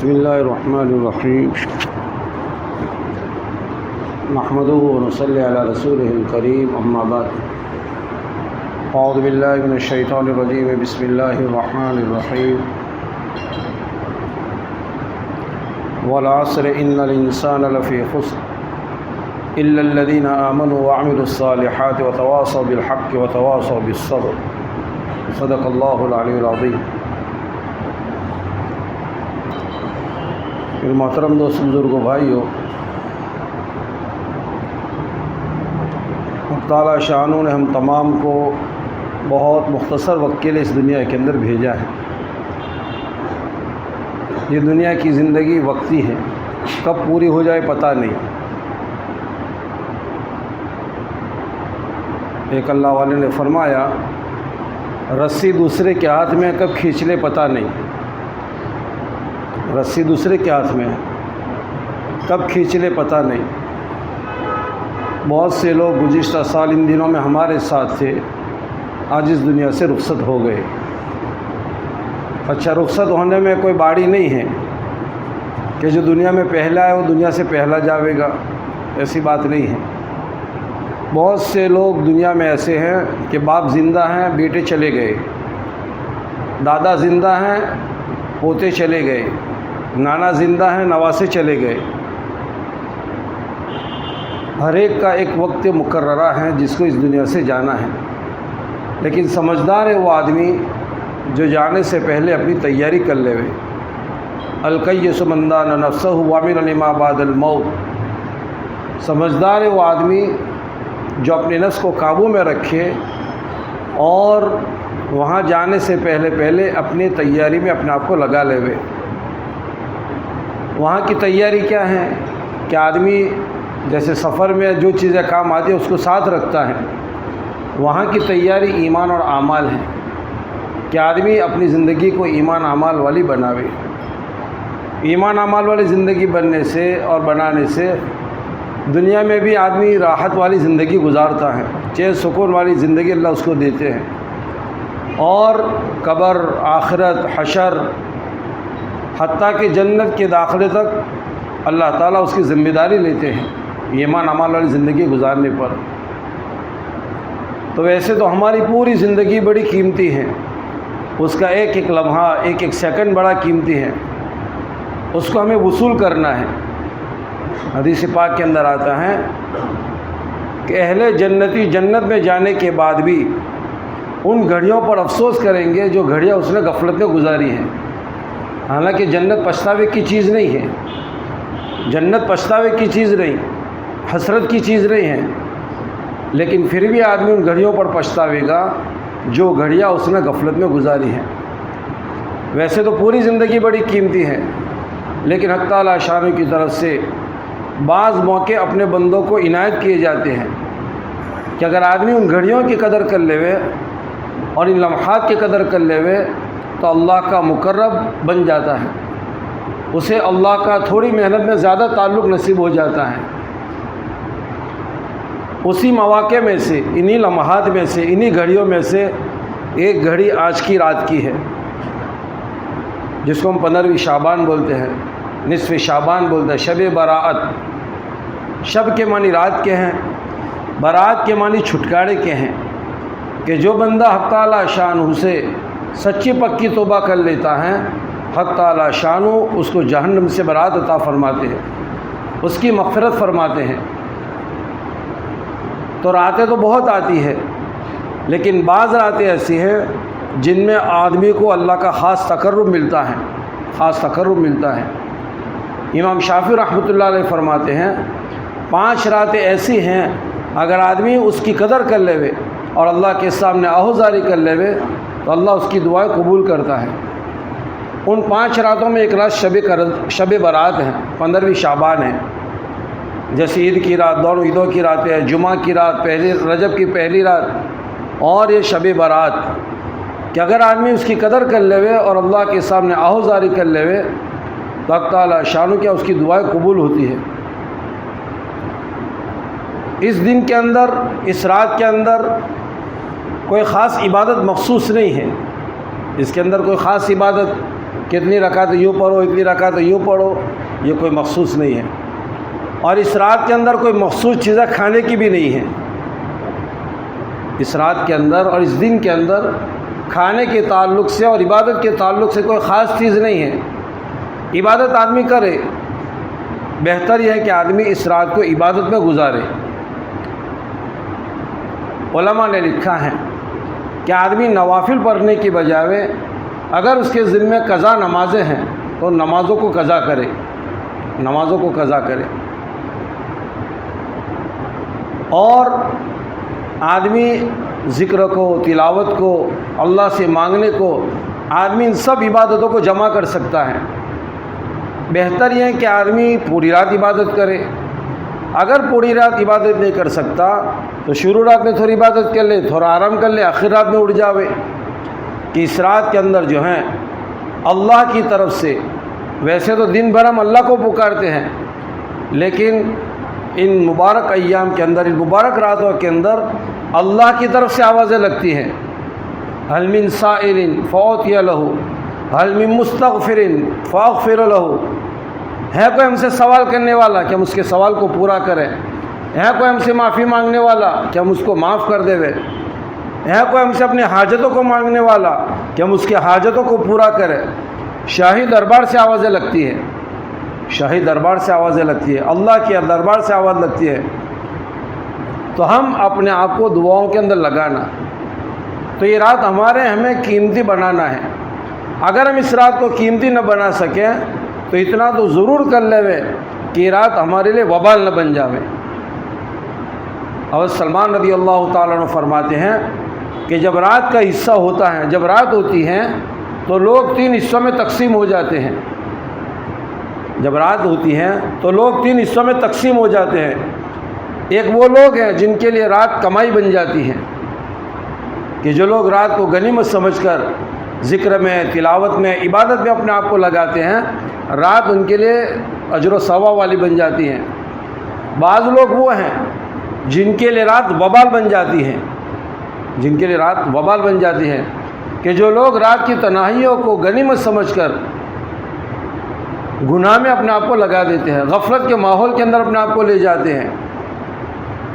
بسم اللہ الرحمن الرحیم نحمدہ ونصلی علی رسولہ الکریم اما بعد اعوذ باللہ من الشیطان الرجیم بسم اللہ الرحمن الرحیم والعصر ان الانسان لفی خسر الا الذین آمنوا وعملوا الصالحات وتواصوا بالحق وتواصوا بالصبر صدق اللہ العلی العظیم۔ میرے محترم دوست بزرگوں بھائیوں، اللہ تعالیٰ شانوں نے ہم تمام کو بہت مختصر وقت کے لیے اس دنیا کے اندر بھیجا ہے۔ یہ دنیا کی زندگی وقتی ہے، کب پوری ہو جائے پتہ نہیں۔ ایک اللہ والے نے فرمایا، رسی دوسرے کے ہاتھ میں کب کھینچ لے پتہ نہیں۔ رسی دوسرے کے ہاتھ میں کب کھینچ لے پتہ نہیں۔ بہت سے لوگ گزشتہ سال ان دنوں میں ہمارے ساتھ تھے، آج اس دنیا سے رخصت ہو گئے۔ اچھا، رخصت ہونے میں کوئی باڑی نہیں ہے کہ جو دنیا میں پہلا ہے وہ دنیا سے پہلا جاوے گا، ایسی بات نہیں ہے۔ بہت سے لوگ دنیا میں ایسے ہیں کہ باپ زندہ ہیں، بیٹے چلے گئے، دادا زندہ ہیں، پوتے چلے گئے، نانا زندہ ہیں، نواسے چلے گئے۔ ہر ایک کا ایک وقت مقررہ ہے جس کو اس دنیا سے جانا ہے، لیکن سمجھدار ہے وہ آدمی جو جانے سے پہلے اپنی تیاری کر لے۔ الکیس من دان نفسہ وعمل لما بعد الموت۔ سمجھدار ہے وہ آدمی جو اپنے نفس کو قابو میں رکھے اور وہاں جانے سے پہلے اپنی تیاری میں اپنے آپ کو لگا لے۔ وہاں کی تیاری کیا ہے کہ آدمی جیسے سفر میں جو چیزیں کام آتی ہیں اس کو ساتھ رکھتا ہے، وہاں کی تیاری ایمان اور اعمال ہے کہ آدمی اپنی زندگی کو ایمان اعمال والی بناوے۔ ایمان اعمال والی زندگی بننے سے اور بنانے سے دنیا میں بھی آدمی راحت والی زندگی گزارتا ہے، چین سکون والی زندگی اللہ اس کو دیتے ہیں، اور قبر، آخرت، حشر، حتیٰ کہ جنت کے داخلے تک اللہ تعالیٰ اس کی ذمہ داری لیتے ہیں ایمان اعمال والی زندگی گزارنے پر۔ تو ویسے تو ہماری پوری زندگی بڑی قیمتی ہے، اس کا ایک ایک لمحہ، ایک ایک سیکنڈ بڑا قیمتی ہے، اس کو ہمیں وصول کرنا ہے۔ حدیث پاک کے اندر آتا ہے کہ اہل جنتی جنت میں جانے کے بعد بھی ان گھڑیوں پر افسوس کریں گے جو گھڑیاں اس نے غفلت میں گزاری ہیں۔ حالانکہ جنت پچھتاوے کی چیز نہیں ہے، جنت پچھتاوے کی چیز نہیں، حسرت کی چیز نہیں ہے، لیکن پھر بھی آدمی ان گھڑیوں پر پچھتاوے گا جو گھڑیاں اس نے غفلت میں گزاری ہیں۔ ویسے تو پوری زندگی بڑی قیمتی ہے، لیکن حق تعالیٰ شان کی طرف سے بعض موقع اپنے بندوں کو عنایت کیے جاتے ہیں کہ اگر آدمی ان گھڑیوں کی قدر کر لے اور ان لمحات کی قدر کر لے تو اللہ کا مقرب بن جاتا ہے، اسے اللہ کا تھوڑی محنت میں زیادہ تعلق نصیب ہو جاتا ہے۔ اسی مواقع میں سے، انہی لمحات میں سے، انہی گھڑیوں میں سے ایک گھڑی آج کی رات کی ہے، جس کو ہم 15ویں شعبان بولتے ہیں، نصف شعبان بولتے ہیں، شب براءت۔ شب کے معنی رات کے ہیں، برات کے معنی چھٹکارے کے ہیں، کہ جو بندہ حق تعالیٰ شانہ سے سچی پکی توبہ کر لیتا ہے، حق تعالیٰ شانہ اس کو جہنم سے برات عطا فرماتے ہیں، اس کی مغفرت فرماتے ہیں۔ تو راتیں تو بہت آتی ہے، لیکن بعض راتیں ایسی ہیں جن میں آدمی کو اللہ کا خاص تقرب ملتا ہے، خاص تقرب ملتا ہے۔ امام شافعی رحمۃ اللہ علیہ فرماتے ہیں 5 راتیں ایسی ہیں اگر آدمی اس کی قدر کر لے اور اللہ کے سامنے آہوزاری کر لے تو اللہ اس کی دعائیں قبول کرتا ہے۔ ان 5 راتوں میں ایک رات شب برات ہے، 15ویں شعبان ہے، جیسے عید کی رات، دونوں عیدوں کی راتیں ہیں، جمعہ کی رات، رجب کی پہلی رات، اور یہ شب برات، کہ اگر آدمی اس کی قدر کر لے اور اللہ کے سامنے آہوزاری کر لے تو حق تعالیٰ شانہ کیا اس کی دعائیں قبول ہوتی ہے۔ اس دن کے اندر، اس رات کے اندر کوئی خاص عبادت مخصوص نہیں ہے، اس کے اندر کوئی خاص عبادت کہ اتنی رکعت یوں پڑھو اتنی رکعت یوں پڑھو، یہ کوئی مخصوص نہیں ہے۔ اور اس رات کے اندر کوئی مخصوص چیزیں کھانے کی بھی نہیں ہے۔ اس رات کے اندر اور اس دن کے اندر کھانے کے تعلق سے اور عبادت کے تعلق سے کوئی خاص چیز نہیں ہے۔ عبادت آدمی کرے، بہتر یہ ہے کہ آدمی اس رات کو عبادت میں گزارے۔ علماء نے لکھا ہے کہ آدمی نوافل پڑھنے کی بجائے اگر اس کے ذمے قضا نمازیں ہیں تو نمازوں کو قضا کرے، نمازوں کو قضا کرے۔ اور آدمی ذکر کو، تلاوت کو، اللہ سے مانگنے کو، آدمی ان سب عبادتوں کو جمع کر سکتا ہے۔ بہتر یہ ہے کہ آدمی پوری رات عبادت کرے۔ اگر پوری رات عبادت نہیں کر سکتا تو شروع رات میں تھوڑی عبادت کر لے، تھوڑا آرام کر لے، آخر رات میں اٹھ جاوے، کہ اس رات کے اندر جو ہیں اللہ کی طرف سے، ویسے تو دن بھر ہم اللہ کو پکارتے ہیں، لیکن ان مبارک ایام کے اندر، ان مبارک راتوں کے اندر اللہ کی طرف سے آوازیں لگتی ہیں، هل من سائل فأعطي له هل من مستغفر فأغفر له۔ ہے کوئی ہم سے سوال کرنے والا کہ ہم اس کے سوال کو پورا کریں، ہے کوئی ہم سے معافی مانگنے والا کہ ہم اس کو معاف کر دے، ہے کوئی ہم سے اپنی حاجتوں کو مانگنے والا کہ ہم اس کے حاجتوں کو پورا کریں۔ شاہی دربار سے آوازیں لگتی ہے، شاہی دربار سے آوازیں لگتی ہے، اللہ کے دربار سے آواز لگتی ہے۔ تو ہم اپنے آپ کو دعاؤں کے اندر لگانا، تو یہ رات ہمیں قیمتی بنانا ہے۔ اگر ہم اس رات کو قیمتی نہ بنا سکیں تو اتنا تو ضرور کر لے کہ یہ رات ہمارے لیے وبال نہ بن جاوے۔ اور سلمان رضی اللہ تعالیٰ عنہ فرماتے ہیں کہ جب رات کا حصہ ہوتا ہے، جب رات ہوتی ہے تو لوگ 3 حصوں میں تقسیم ہو جاتے ہیں۔ جب رات ہوتی ہے تو لوگ 3 حصوں میں تقسیم ہو جاتے ہیں۔ ایک وہ لوگ ہیں جن کے لیے رات کمائی بن جاتی ہے، کہ جو لوگ رات کو غنیمت سمجھ کر ذکر میں، تلاوت میں، عبادت میں اپنے آپ کو لگاتے ہیں، رات ان کے لیے اجر و ثواب والی بن جاتی ہیں۔ بعض لوگ وہ ہیں جن کے لیے رات وبال بن جاتی ہے، جن کے لیے رات وبال بن جاتی ہے، کہ جو لوگ رات کی تنہائیوں کو غنیمت سمجھ کر گناہ میں اپنے آپ کو لگا دیتے ہیں، غفلت کے ماحول کے اندر اپنے آپ کو لے جاتے ہیں،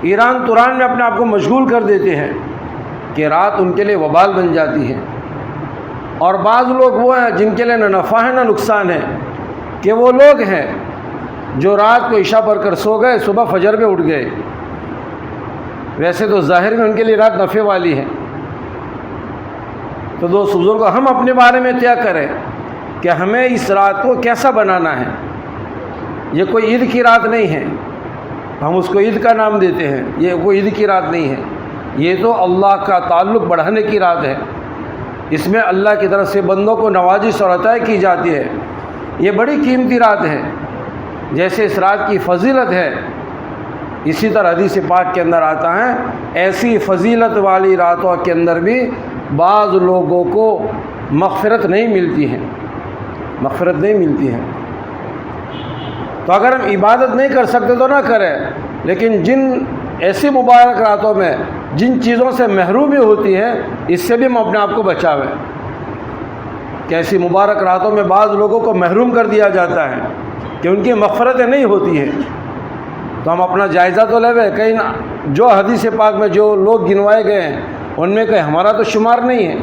ایران توران میں اپنے آپ کو مشغول کر دیتے ہیں، کہ رات ان کے لیے وبال بن جاتی ہے۔ اور بعض لوگ وہ ہیں جن کے لیے نہ نفع ہے نہ نقصان ہے، کہ وہ لوگ ہیں جو رات کو عشاء پڑھ کر سو گئے، صبح فجر میں اٹھ گئے۔ ویسے تو ظاہر میں ان کے لیے رات نفع والی ہے۔ تو دوست بزرگوں، ہم اپنے بارے میں طے کریں کہ ہمیں اس رات کو کیسا بنانا ہے۔ یہ کوئی عید کی رات نہیں ہے، ہم اس کو عید کا نام دیتے ہیں، یہ کوئی عید کی رات نہیں ہے، یہ تو اللہ کا تعلق بڑھانے کی رات ہے۔ اس میں اللہ کی طرف سے بندوں کو نوازش اور عطا کی جاتی ہے۔ یہ بڑی قیمتی رات ہے۔ جیسے اس رات کی فضیلت ہے، اسی طرح حدیث پاک کے اندر آتا ہے، ایسی فضیلت والی راتوں کے اندر بھی بعض لوگوں کو مغفرت نہیں ملتی ہے، مغفرت نہیں ملتی ہے۔ تو اگر ہم عبادت نہیں کر سکتے تو نہ کریں، لیکن جن ایسی مبارک راتوں میں جن چیزوں سے محرومی ہوتی ہے، اس سے بھی ہم اپنے آپ کو بچاویں۔ کہ ایسی مبارک راتوں میں بعض لوگوں کو محروم کر دیا جاتا ہے کہ ان کی مغفرتیں نہیں ہوتی ہیں، تو ہم اپنا جائزہ تو لے، کہیں جو حدیث پاک میں جو لوگ گنوائے گئے ہیں ان میں کہیں ہمارا تو شمار نہیں ہے۔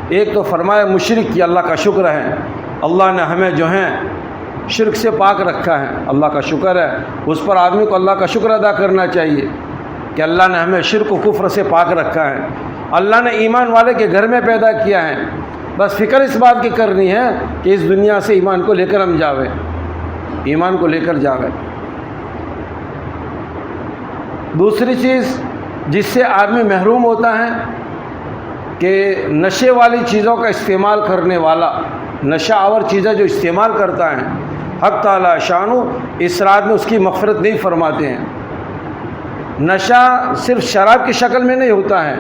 ایک تو فرمایا مشرک کی اللہ کا شکر ہے، اللہ نے ہمیں جو ہیں شرک سے پاک رکھا ہے، اللہ کا شکر ہے، اس پر آدمی کو اللہ کا شکر ادا کرنا چاہیے کہ اللہ نے ہمیں شرک و کفر سے پاک رکھا ہے، اللہ نے ایمان والے کے گھر میں پیدا کیا ہے۔ بس فکر اس بات کی کرنی ہے کہ اس دنیا سے ایمان کو لے کر ہم جاویں، ایمان کو لے کر جاویں۔ دوسری چیز جس سے آدمی محروم ہوتا ہے کہ نشے والی چیزوں کا استعمال کرنے والا، نشہ آور چیزیں جو استعمال کرتا ہے، حق تعالی شانو اس رات میں اس کی مغفرت نہیں فرماتے ہیں۔ نشہ صرف شراب کی شکل میں نہیں ہوتا ہے،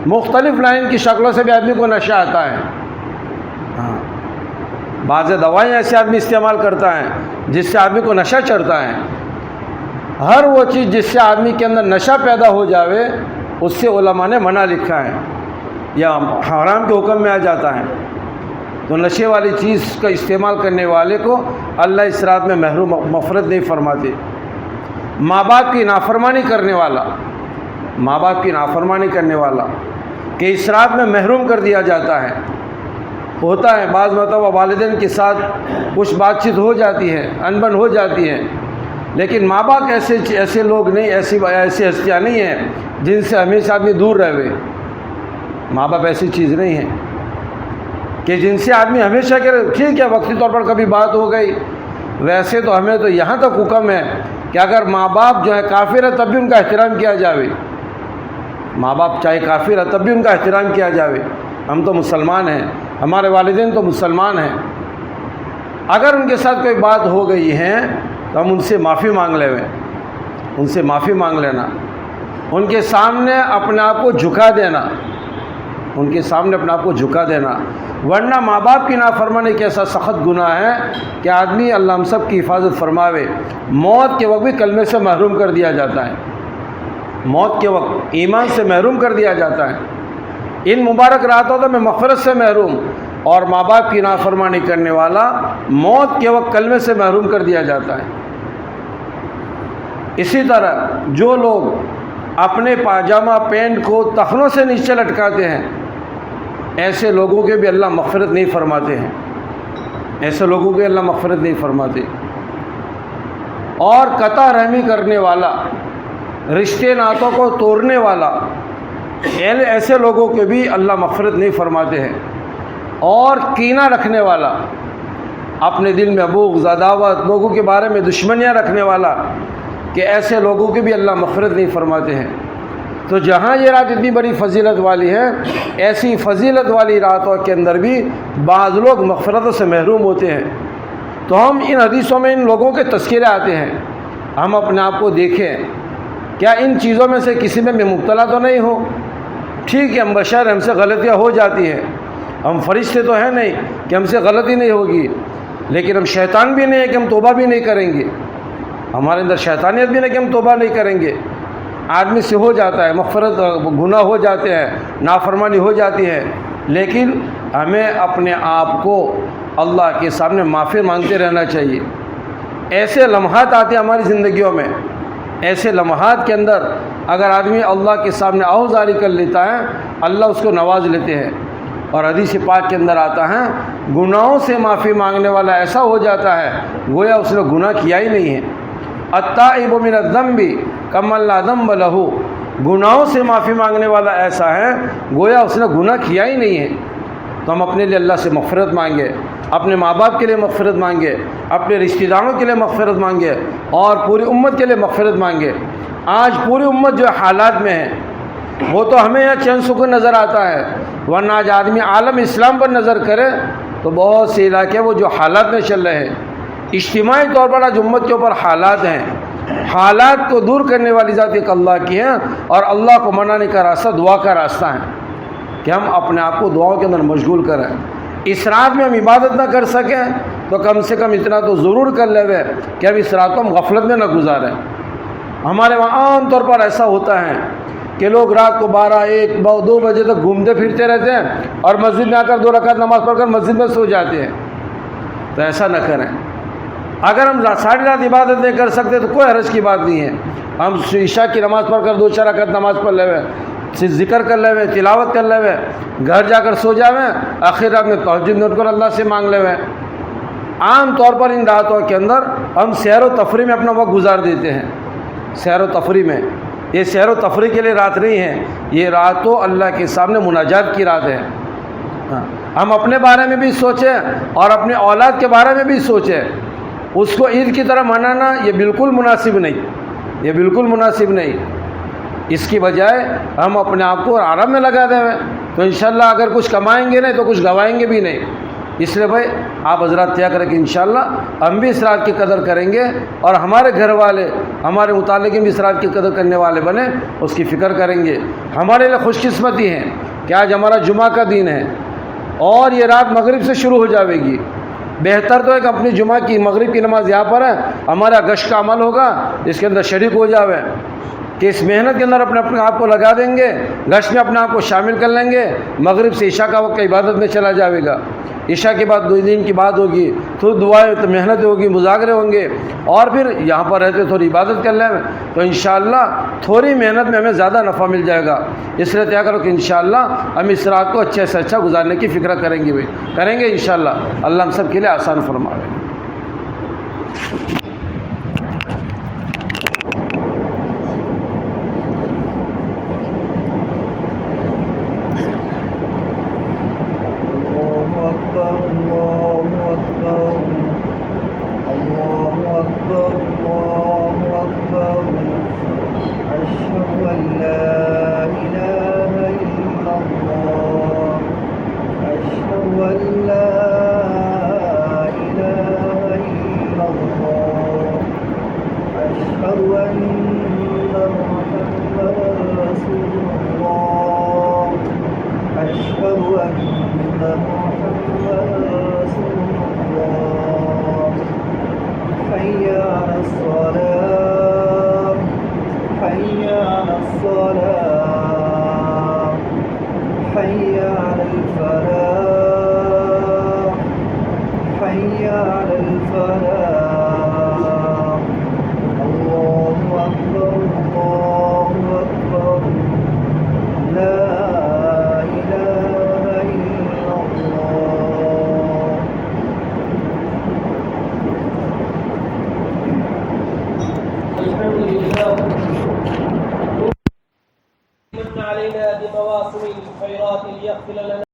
مختلف لائن کی شکلوں سے بھی آدمی کو نشہ آتا ہے۔ بعض دوائیں ایسے آدمی استعمال کرتا ہے جس سے آدمی کو نشہ چڑھتا ہے۔ ہر وہ چیز جس سے آدمی کے اندر نشہ پیدا ہو جاوے اس سے علماء نے منع لکھا ہے یا حرام کے حکم میں آ جاتا ہے۔ تو نشے والی چیز کا استعمال کرنے والے کو اللہ اس رات میں محروم مغفرت نہیں فرماتے۔ ماں باپ کی نافرمانی کرنے والا، ماں باپ کی نافرمانی کرنے والا کہ اس رات میں محروم کر دیا جاتا ہے۔ ہوتا ہے بعض مرتبہ والدین کے ساتھ کچھ بات چیت ہو جاتی ہے، انبن ہو جاتی ہے، لیکن ماں باپ ایسے لوگ نہیں، ایسی ہستیاں نہیں ہیں جن سے ہمیشہ آدمی دور رہے۔ ماں باپ ایسی چیز نہیں ہے کہ جن سے آدمی ہمیشہ کرے ٹھیک ہے وقتی طور پر کبھی بات ہو گئی۔ ویسے تو ہمیں تو یہاں تک حکم ہے کہ اگر ماں باپ جو ہے کافر ہے تب بھی ان کا احترام کیا جاوے، ماں باپ چاہے کافر ہے تب بھی ان کا احترام کیا جاوے۔ ہم تو مسلمان ہیں، ہمارے والدین تو مسلمان ہیں، اگر ان کے ساتھ کوئی بات ہو گئی ہے تو ہم ان سے معافی مانگ لیں، ان سے معافی مانگ لینا، ان کے سامنے اپنے آپ کو جھکا دینا، ان کے سامنے اپنے آپ کو جھکا دینا۔ ورنہ ماں باپ کی نافرمانی ایک ایسا سخت گناہ ہے کہ آدمی اللہ ہم سب کی حفاظت فرماوے موت کے وقت بھی کلمے سے محروم کر دیا جاتا ہے، موت کے وقت ایمان سے محروم کر دیا جاتا ہے۔ ان مبارک راتوں میں مغفرت سے محروم اور ماں باپ کی نافرمانی کرنے والا موت کے وقت کلمے سے محروم کر دیا جاتا ہے۔ اسی طرح جو لوگ اپنے پاجامہ پینٹ کو تخنوں سے نیچے لٹکاتے ہیں، ایسے لوگوں کے بھی اللہ مغفرت نہیں فرماتے ہیں، ایسے لوگوں کے اللہ مغفرت نہیں فرماتے۔ اور قطع رحمی کرنے والا، رشتے ناتوں کو توڑنے والا، ایسے لوگوں کے بھی اللہ مغفرت نہیں فرماتے ہیں۔ اور کینہ رکھنے والا، اپنے دل میں بغض عداوت، لوگوں کے بارے میں دشمنیاں رکھنے والا، کہ ایسے لوگوں کی بھی اللہ مغفرت نہیں فرماتے ہیں۔ تو جہاں یہ رات اتنی بڑی فضیلت والی ہے، ایسی فضیلت والی راتوں کے اندر بھی بعض لوگ مغفرتوں سے محروم ہوتے ہیں۔ تو ہم ان حدیثوں میں ان لوگوں کے تذکرے آتے ہیں، ہم اپنے آپ کو دیکھیں کیا ان چیزوں میں سے کسی میں مبتلا تو نہیں ہو۔ ٹھیک ہے ہم بشر، ہم سے غلطیاں ہو جاتی ہیں، ہم فرشتے تو ہیں نہیں کہ ہم سے غلطی نہیں ہوگی، لیکن ہم شیطان بھی نہیں ہے کہ ہم توبہ بھی نہیں کریں گے، ہمارے اندر شیطانیت بھی نہیں کہ ہم توبہ نہیں کریں گے۔ آدمی سے ہو جاتا ہے، مغفرت گناہ ہو جاتے ہیں، نافرمانی ہو جاتی ہے، لیکن ہمیں اپنے آپ کو اللہ کے سامنے معافی مانگتے رہنا چاہیے۔ ایسے لمحات آتے ہیں ہماری زندگیوں میں، ایسے لمحات کے اندر اگر آدمی اللہ کے سامنے آہوزاری کر لیتا ہے، اللہ اس کو نواز لیتے ہیں۔ اور حدیث پاک کے اندر آتا ہے گناہوں سے معافی مانگنے والا ایسا ہو جاتا ہے گویا اس نے گناہ کیا ہی نہیں ہے۔ التائب من الذنب کمن لا ذنب لہ، گناہوں سے معافی مانگنے والا ایسا ہے گویا اس نے گناہ کیا ہی نہیں ہے۔ تو ہم اپنے لیے اللہ سے مغفرت مانگے، اپنے ماں باپ کے لیے مغفرت مانگے، اپنے رشتہ داروں کے لیے مغفرت مانگے، اور پوری امت کے لیے مغفرت مانگے۔ آج پوری امت جو حالات میں ہے وہ تو ہمیں یہاں چین سکون نظر آتا ہے، ورنہ آج آدمی عالم اسلام پر نظر کرے تو بہت سے علاقے وہ جو حالات میں چل رہے ہیں، اجتماعی طور پر آج امت کے اوپر حالات ہیں۔ حالات کو دور کرنے والی ذات ایک اللہ کی ہے، اور اللہ کو منانے کا راستہ دعا کا راستہ ہے کہ ہم اپنے آپ کو دعاؤں کے اندر مشغول کریں۔ اس رات میں ہم عبادت نہ کر سکیں تو کم سے کم اتنا تو ضرور کر لیں کہ ہم اس رات کو ہم غفلت میں نہ گزاریں۔ ہمارے وہاں عام طور پر ایسا ہوتا ہے کہ لوگ رات کو 12، 1، 2 بجے تک گھومتے پھرتے رہتے ہیں اور مسجد میں آ کر 2 رکعت نماز پڑھ کر مسجد میں سو جاتے ہیں۔ تو ایسا نہ کریں۔ اگر ہم ساری رات عبادت نہیں کر سکتے تو کوئی حرج کی بات نہیں ہے، ہم عشاء کی نماز پڑھ کر 2-4 رکعت نماز پڑھ لے، ذکر کر لے، تلاوت کر لے، گھر جا کر سو جاویں، آخر رات میں تہجد میں اٹھ کر اللہ سے مانگ لے۔ عام طور پر ان راتوں کے اندر ہم سیر و تفریح میں اپنا وقت گزار دیتے ہیں، سیر و تفریح میں۔ یہ سیر و تفریح کے لیے رات نہیں ہے، یہ رات تو اللہ کے سامنے مناجات کی رات ہے۔ ہم اپنے بارے میں بھی سوچیں اور اپنے اولاد کے بارے میں بھی سوچیں۔ اس کو عید کی طرح منانا یہ بالکل مناسب نہیں، یہ بالکل مناسب نہیں۔ اس کی بجائے ہم اپنے آپ کو آرام میں لگا دیں تو انشاءاللہ اگر کچھ کمائیں گے نہیں تو کچھ گوائیں گے بھی نہیں۔ اس لیے بھائی آپ حضرات طے کریں کہ انشاءاللہ ہم بھی اس رات کی قدر کریں گے، اور ہمارے گھر والے ہمارے متعلقین بھی اس رات کی قدر کرنے والے بنے، اس کی فکر کریں گے۔ ہمارے لیے خوش قسمتی ہے کہ آج ہمارا جمعہ کا دن ہے اور یہ رات مغرب سے شروع ہو جاوے گی۔ بہتر تو ہے کہ اپنی جمعہ کی مغرب کی نماز یہاں پر ہے، ہمارا گشت کا عمل ہوگا اس کے اندر شریک ہو جاوے، کہ اس محنت کے اندر اپنے آپ کو لگا دیں گے، گشت میں اپنے آپ کو شامل کر لیں گے، مغرب سے عشاء کا وقت عبادت میں چلا جاوے گا۔ عشاء کے بعد 2 دن کی بات ہوگی، تو دعائیں تو محنت ہوگی، مذاکرے ہوں گے، اور پھر یہاں پر رہتے تھوڑی عبادت کر لیں تو انشاءاللہ تھوڑی محنت میں ہمیں زیادہ نفع مل جائے گا۔ اس لیے طے کرو کہ انشاءاللہ ہم اس رات کو اچھے سے اچھا گزارنے کی فکر کریں گے، کریں گے انشاءاللہ۔ اللہ ہم سب کے لیے آسان فرمائے۔ حي على الفلاح